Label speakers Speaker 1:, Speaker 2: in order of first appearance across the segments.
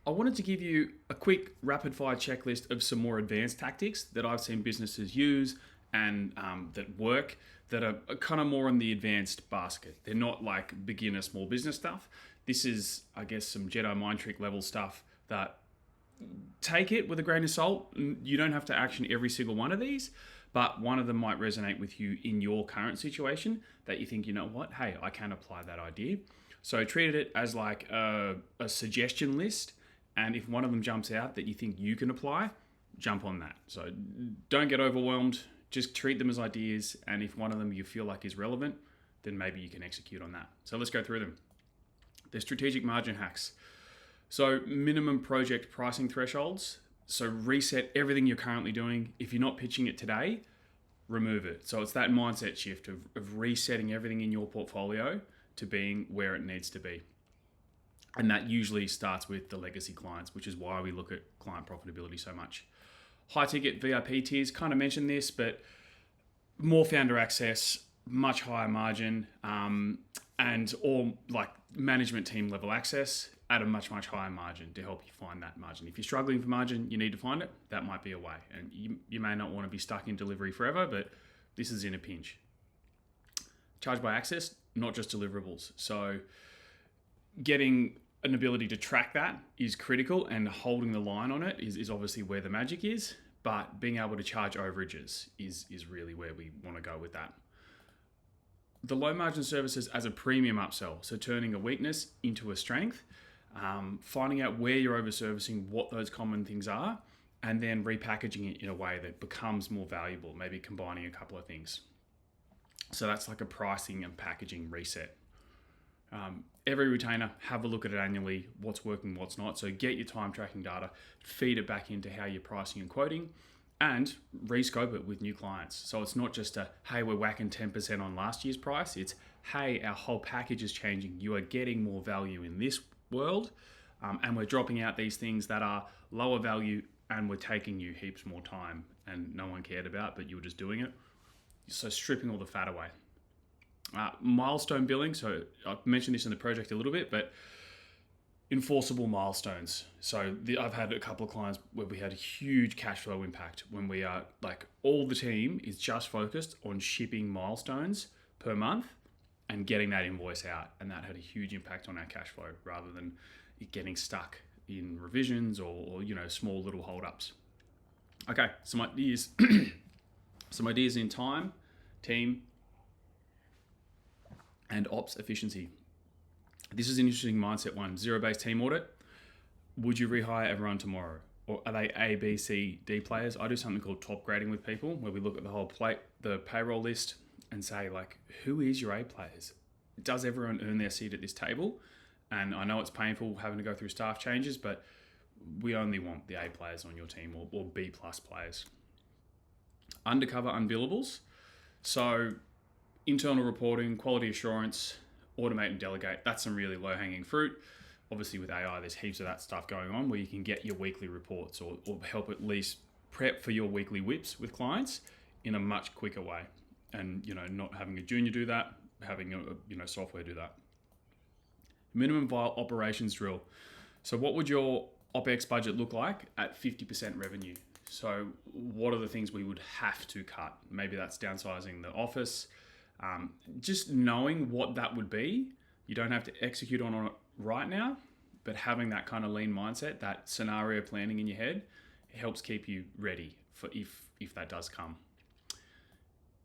Speaker 1: I wanted to give you a quick rapid fire checklist of some more advanced tactics that I've seen businesses use and that work, that are kind of more on the advanced basket. They're not like beginner small business stuff. This is, I guess, some Jedi mind trick level stuff that take it with a grain of salt. You don't have to action every single one of these, but one of them might resonate with you in your current situation that you think, you know what, hey, I can apply that idea. So treat it as like a suggestion list. And if one of them jumps out that you think you can apply, jump on that. So don't get overwhelmed. Just treat them as ideas. And if one of them you feel like is relevant, then maybe you can execute on that. So let's go through them. The strategic margin hacks. So minimum project pricing thresholds. So reset everything you're currently doing. If you're not pitching it today, remove it. So it's that mindset shift of resetting everything in your portfolio to being where it needs to be. And that usually starts with the legacy clients, which is why we look at client profitability so much. High ticket VIP tiers, kind of mentioned this, but more founder access, much higher margin, and all like management team level access at a much, much higher margin to help you find that margin. If you're struggling for margin, you need to find it. That might be a way. And you may not want to be stuck in delivery forever, but this is in a pinch. Charge by access, not just deliverables. So getting an ability to track that is critical, and holding the line on it is obviously where the magic is, but being able to charge overages is really where we want to go with that. The low margin services as a premium upsell, so turning a weakness into a strength, finding out where you're over servicing, what those common things are, and then repackaging it in a way that becomes more valuable, maybe combining a couple of things. So that's like a pricing and packaging reset. Every retainer, have a look at it annually, what's working, what's not. So get your time tracking data, feed it back into how you're pricing and quoting, and rescope it with new clients. So it's not just hey, we're whacking 10% on last year's price. It's, hey, our whole package is changing. You are getting more value in this world, and we're dropping out these things that are lower value, and we're taking you heaps more time and no one cared about, but you were just doing it. So stripping all the fat away. Milestone billing. So I've mentioned this in the project a little bit, but enforceable milestones. So I've had a couple of clients where we had a huge cash flow impact when we are like, all the team is just focused on shipping milestones per month and getting that invoice out. And that had a huge impact on our cash flow rather than it getting stuck in revisions or small little holdups. Okay, some ideas. Some ideas in time, team, and ops efficiency. This is an interesting mindset one. Zero-based team audit. Would you rehire everyone tomorrow? Or are they A, B, C, D players? I do something called top grading with people, where we look at the whole the payroll list and say, like, who is your A players? Does everyone earn their seat at this table? And I know it's painful having to go through staff changes, but we only want the A players on your team, or B plus players. Undercover unbillables. So internal reporting, quality assurance, automate and delegate. That's some really low-hanging fruit. Obviously with AI, there's heaps of that stuff going on where you can get your weekly reports or help at least prep for your weekly whips with clients in a much quicker way. And, not having a junior do that, having software do that. Minimum viable operations drill. So what would your OpEx budget look like at 50% revenue? So what are the things we would have to cut? Maybe that's downsizing the office. Just knowing what that would be. You don't have to execute on it right now, but having that kind of lean mindset, that scenario planning in your head, it helps keep you ready for if that does come.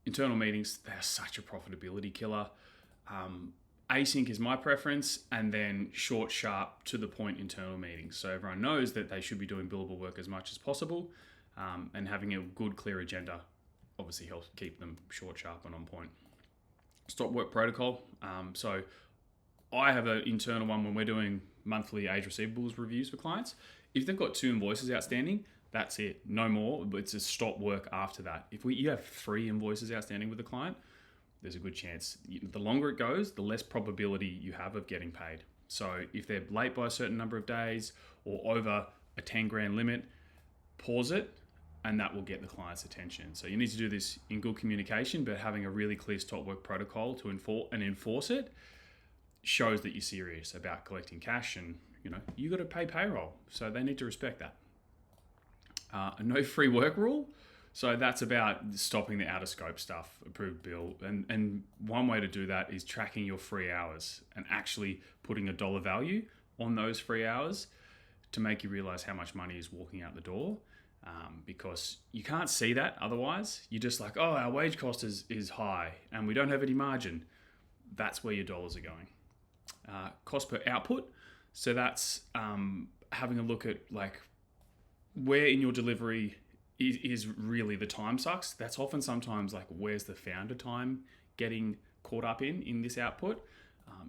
Speaker 1: Internal meetings, they're such a profitability killer. Async is my preference, and then short, sharp, to the point internal meetings. So everyone knows that they should be doing billable work as much as possible, and having a good, clear agenda obviously helps keep them short, sharp, and on point. Stop work protocol. So I have an internal one when we're doing monthly age receivables reviews for clients. If they've got 2 invoices outstanding, that's it. No more, but it's a stop work after that. If you have 3 invoices outstanding with a client, there's a good chance. The longer it goes, the less probability you have of getting paid. So if they're late by a certain number of days or over a 10 grand limit, pause it, and that will get the client's attention. So you need to do this in good communication, but having a really clear stop work protocol to enforce it shows that you're serious about collecting cash and you got to pay payroll, so they need to respect that. A no free work rule. So that's about stopping the out of scope stuff, approved bill. And one way to do that is tracking your free hours and actually putting a dollar value on those free hours to make you realize how much money is walking out the door. Because you can't see that otherwise. You're just like, oh, our wage cost is high and we don't have any margin. That's where your dollars are going. Cost per output. So that's having a look at like where in your delivery is really the time sucks. That's often sometimes like where's the founder time getting caught up in this output,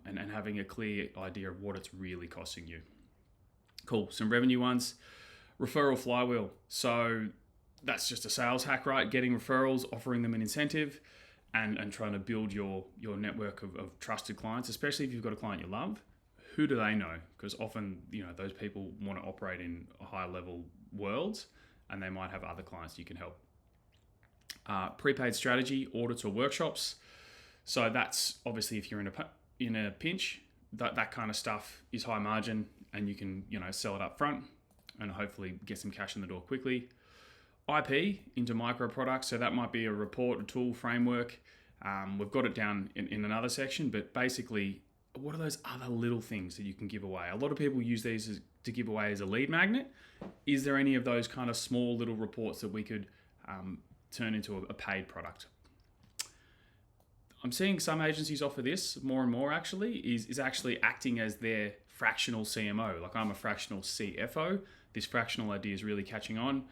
Speaker 1: and having a clear idea of what it's really costing you. Cool. Some revenue ones. Referral flywheel. So that's just a sales hack, right? Getting referrals, offering them an incentive, and trying to build your network of trusted clients, especially if you've got a client you love. Who do they know? Because often, those people want to operate in high level worlds, and they might have other clients you can help. Prepaid strategy, audits or workshops. So that's obviously if you're in a pinch, that kind of stuff is high margin, and you can sell it up front and hopefully get some cash in the door quickly. IP into micro products. So that might be a report, a tool, framework. We've got it down in another section, but basically, what are those other little things that you can give away? A lot of people use these to give away as a lead magnet. Is there any of those kind of small little reports that we could turn into a paid product? I'm seeing some agencies offer this more and more actually, is actually acting as their fractional CMO. Like I'm a fractional CFO. This fractional idea is really catching on.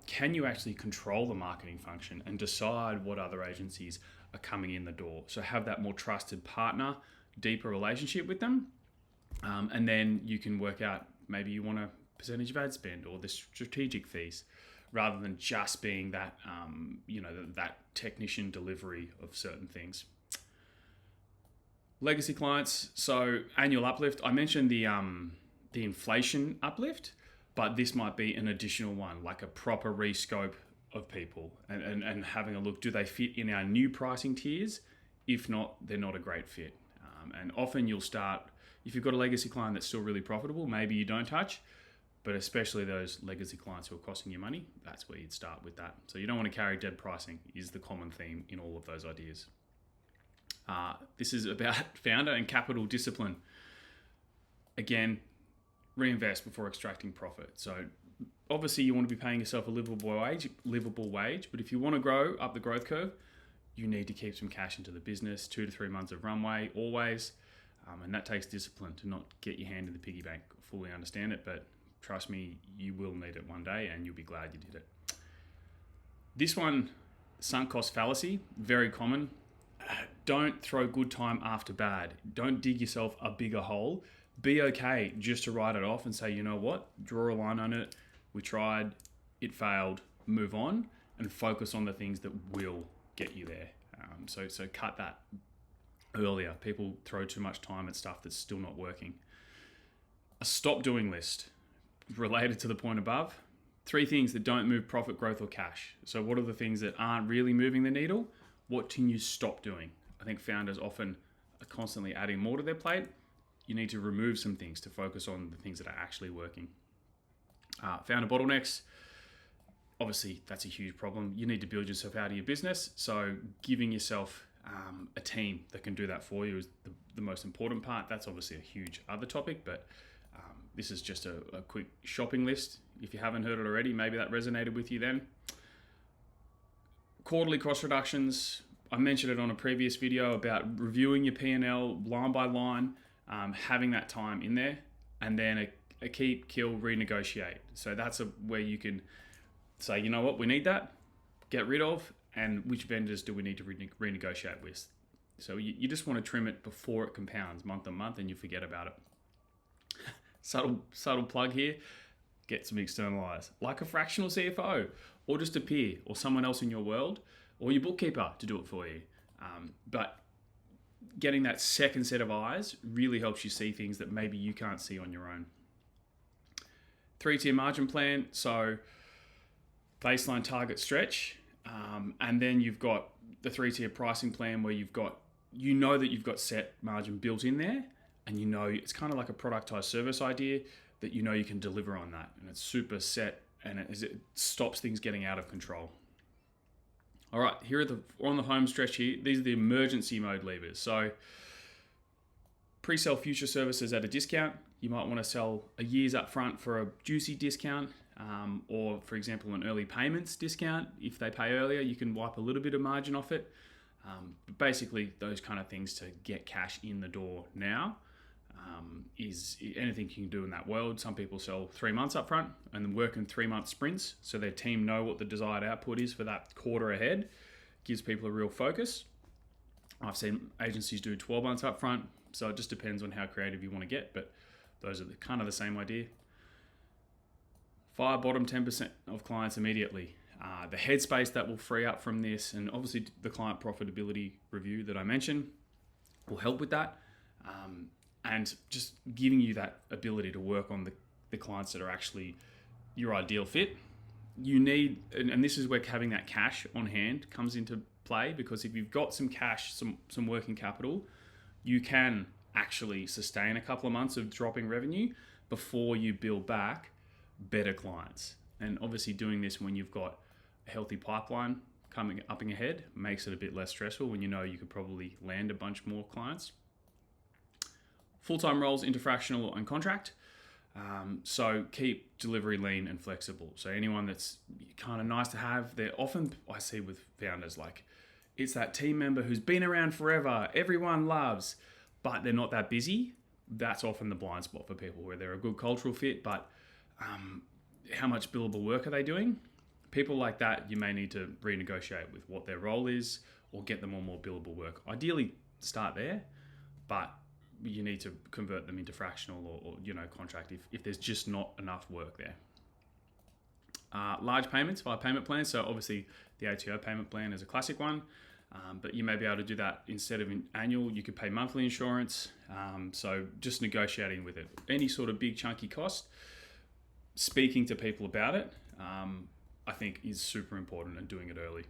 Speaker 1: Can you actually control the marketing function and decide what other agencies are coming in the door? So have that more trusted partner, deeper relationship with them. And then you can work out maybe you want a percentage of ad spend or the strategic fees, rather than just being that, that technician delivery of certain things. Legacy clients, so annual uplift. I mentioned the inflation uplift, but this might be an additional one, like a proper rescope of people and having a look, do they fit in our new pricing tiers? If not, they're not a great fit. And often you'll start, if you've got a legacy client that's still really profitable, maybe you don't touch, but especially those legacy clients who are costing you money, that's where you'd start with that. So you don't want to carry dead pricing is the common theme in all of those ideas. This is about founder and capital discipline. Again, reinvest before extracting profit. So obviously you want to be paying yourself a livable wage, but if you want to grow up the growth curve, you need to keep some cash into the business, 2 to 3 months of runway, always. And that takes discipline to not get your hand in the piggy bank. Fully understand it, but trust me, you will need it one day and you'll be glad you did it. This one, sunk cost fallacy, very common. Don't throw good time after bad. Don't dig yourself a bigger hole. Be okay just to write it off and say, you know what, draw a line on it. We tried, it failed, move on, and focus on the things that will get you there. So cut that earlier. People throw too much time at stuff that's still not working. A stop doing list related to the point above. 3 things that don't move profit, growth, or cash. So what are the things that aren't really moving the needle? What can you stop doing? I think founders often are constantly adding more to their plate. You need to remove some things to focus on the things that are actually working. Founder bottlenecks. Obviously, that's a huge problem. You need to build yourself out of your business. So giving yourself a team that can do that for you is the most important part. That's obviously a huge other topic, but this is just a quick shopping list. If you haven't heard it already, maybe that resonated with you then. Quarterly cost reductions. I mentioned it on a previous video about reviewing your P&L line by line, having that time in there, and then a keep, kill, renegotiate. So that's where you can say, you know what, we need that, get rid of, and which vendors do we need to renegotiate with. So you just want to trim it before it compounds month on month and you forget about it. Subtle plug here, get some external eyes, like a fractional CFO, or just a peer, or someone else in your world, or your bookkeeper to do it for you. But getting that second set of eyes really helps you see things that maybe you can't see on your own. 3-tier margin plan, so baseline, target, stretch, and then you've got the 3-tier pricing plan where you've got, that you've got set margin built in there, and it's kind of like a productized service idea that you can deliver on that, and it's super set, and it stops things getting out of control. All right, we're on the home stretch here. These are the emergency mode levers. So pre-sell future services at a discount. You might want to sell a year's upfront for a juicy discount, or for example, an early payments discount. If they pay earlier, you can wipe a little bit of margin off it. But basically, those kind of things to get cash in the door now is anything you can do in that world. Some people sell 3 months up front and then work in 3-month sprints, so their team know what the desired output is for that quarter ahead. Gives people a real focus. I've seen agencies do 12 months up front, so it just depends on how creative you want to get, but those are kind of the same idea. Fire bottom 10% of clients immediately. The headspace that will free up from this, and obviously the client profitability review that I mentioned will help with that. And just giving you that ability to work on the clients that are actually your ideal fit. You need, and this is where having that cash on hand comes into play, because if you've got some cash, some working capital, you can actually sustain a couple of months of dropping revenue before you build back better clients. And obviously doing this when you've got a healthy pipeline coming up ahead makes it a bit less stressful when you could probably land a bunch more clients. Full-time roles into fractional and contract. So keep delivery lean and flexible. So anyone that's kind of nice to have, they're often, I see with founders, like it's that team member who's been around forever, everyone loves, but they're not that busy. That's often the blind spot for people, where they're a good cultural fit, but how much billable work are they doing? People like that, you may need to renegotiate with what their role is, or get them on more billable work. Ideally, start there, but you need to convert them into fractional or contract if there's just not enough work there. Large payments via payment plans. So obviously the ATO payment plan is a classic one, but you may be able to do that instead of annual. You could pay monthly insurance. So just negotiating with it. Any sort of big chunky cost, speaking to people about it, I think is super important, and doing it early.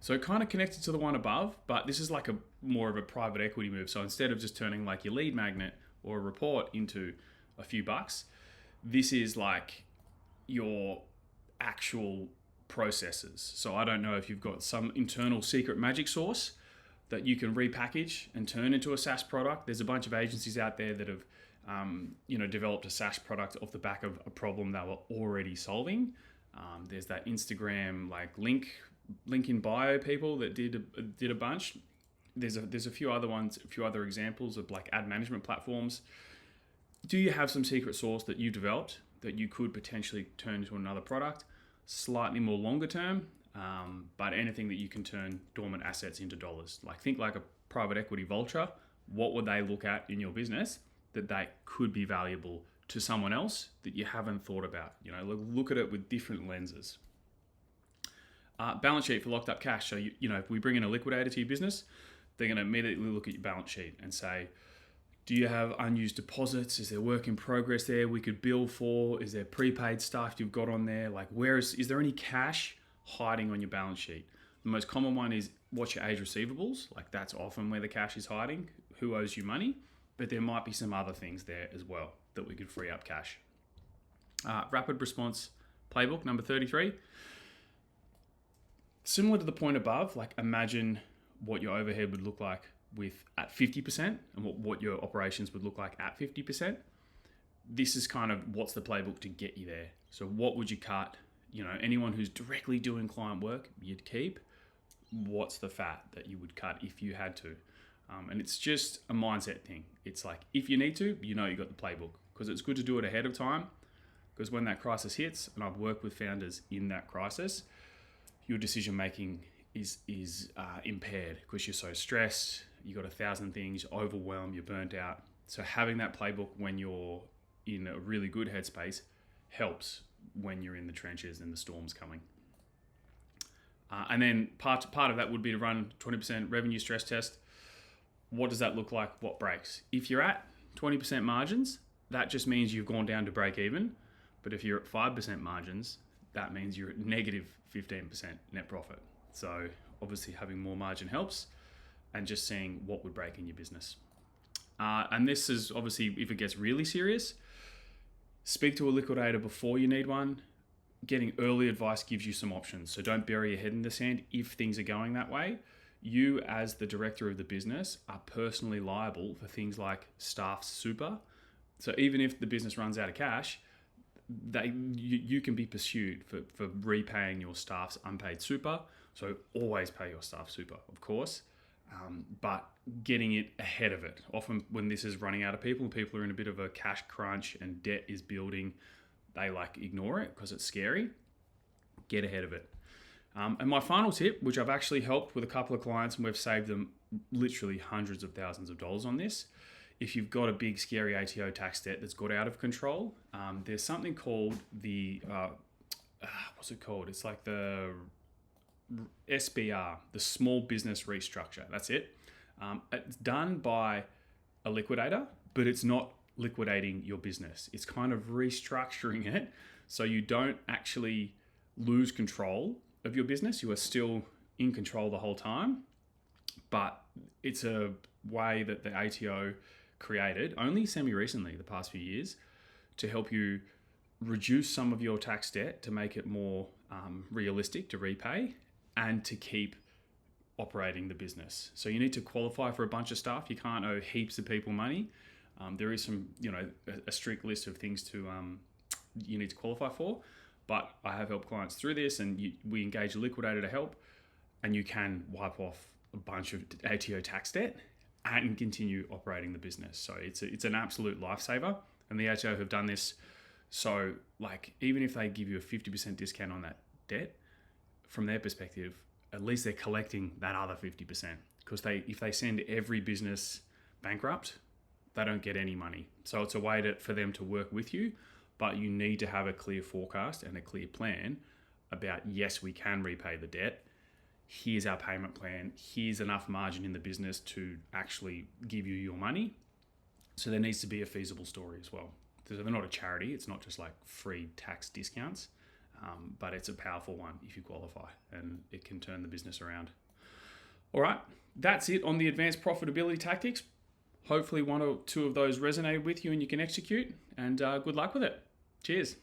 Speaker 1: So kind of connected to the one above, but this is like more of a private equity move. So instead of just turning like your lead magnet or a report into a few bucks, this is like your actual processes. So I don't know if you've got some internal secret magic sauce that you can repackage and turn into a SaaS product. There's a bunch of agencies out there that have developed a SaaS product off the back of a problem they were already solving. There's that Instagram link in bio people that did a bunch. There's a few other ones, a few other examples of like ad management platforms. Do you have some secret sauce that you developed that you could potentially turn into another product, slightly more longer term, but anything that you can turn dormant assets into dollars? Like think like a private equity vulture. What would they look at in your business that they could be valuable to someone else that you haven't thought about? Look at it with different lenses. Balance sheet for locked up cash. So, if we bring in a liquidator to your business, they're going to immediately look at your balance sheet and say, do you have unused deposits? Is there work in progress there we could bill for? Is there prepaid stuff you've got on there? Like, is there any cash hiding on your balance sheet? The most common one is what's your age receivables? Like that's often where the cash is hiding. Who owes you money? But there might be some other things there as well that we could free up cash. Rapid response playbook, number 33. Similar to the point above, like imagine what your overhead would look like at 50% and what your operations would look like at 50%. This is kind of what's the playbook to get you there. So what would you cut? Anyone who's directly doing client work, you'd keep. What's the fat that you would cut if you had to? And it's just a mindset thing. It's like, if you need to, you got the playbook, because it's good to do it ahead of time, because when that crisis hits, and I've worked with founders in that crisis, your decision making is impaired because you're so stressed, you got 1,000 things, you're overwhelmed, you're burnt out. So having that playbook when you're in a really good headspace helps when you're in the trenches and the storm's coming. And then part of that would be to run 20% revenue stress test. What does that look like? What breaks? If you're at 20% margins, that just means you've gone down to break even. But if you're at 5% margins, that means you're at negative 15% net profit. So obviously having more margin helps, and just seeing what would break in your business. And this is obviously if it gets really serious, speak to a liquidator before you need one. Getting early advice gives you some options. So don't bury your head in the sand if things are going that way. You, as the director of the business, are personally liable for things like staff super. So even if the business runs out of cash, you can be pursued for repaying your staff's unpaid super. So always pay your staff super, of course, but getting it ahead of it. Often when this is running out of people and people are in a bit of a cash crunch and debt is building, they ignore it because it's scary. Get ahead of it. And my final tip, which I've actually helped with a couple of clients and we've saved them literally hundreds of thousands of dollars on this. If you've got a big scary ATO tax debt that's got out of control, there's something called what's it called? It's like the SBR, the Small Business Restructure. That's it. It's done by a liquidator, but it's not liquidating your business. It's kind of restructuring it so you don't actually lose control of your business. You are still in control the whole time, but it's a way that the ATO created only semi-recently, the past few years, to help you reduce some of your tax debt to make it more realistic to repay and to keep operating the business. So you need to qualify for a bunch of stuff. You can't owe heaps of people money. There is some, a strict list of things to you need to qualify for. But I have helped clients through this, and we engage a liquidator to help, and you can wipe off a bunch of ATO tax debt and continue operating the business. So it's an absolute lifesaver, and the ATO have done this. So even if they give you a 50% discount on that debt, from their perspective, at least they're collecting that other 50%. Because if they send every business bankrupt, they don't get any money. So it's a way for them to work with you, but you need to have a clear forecast and a clear plan about, yes, we can repay the debt. Here's our payment plan. Here's enough margin in the business to actually give you your money. So there needs to be a feasible story as well. So they're not a charity. It's not just like free tax discounts, but it's a powerful one if you qualify, and it can turn the business around. All right, that's it on the advanced profitability tactics. Hopefully one or two of those resonated with you and you can execute, and good luck with it. Cheers.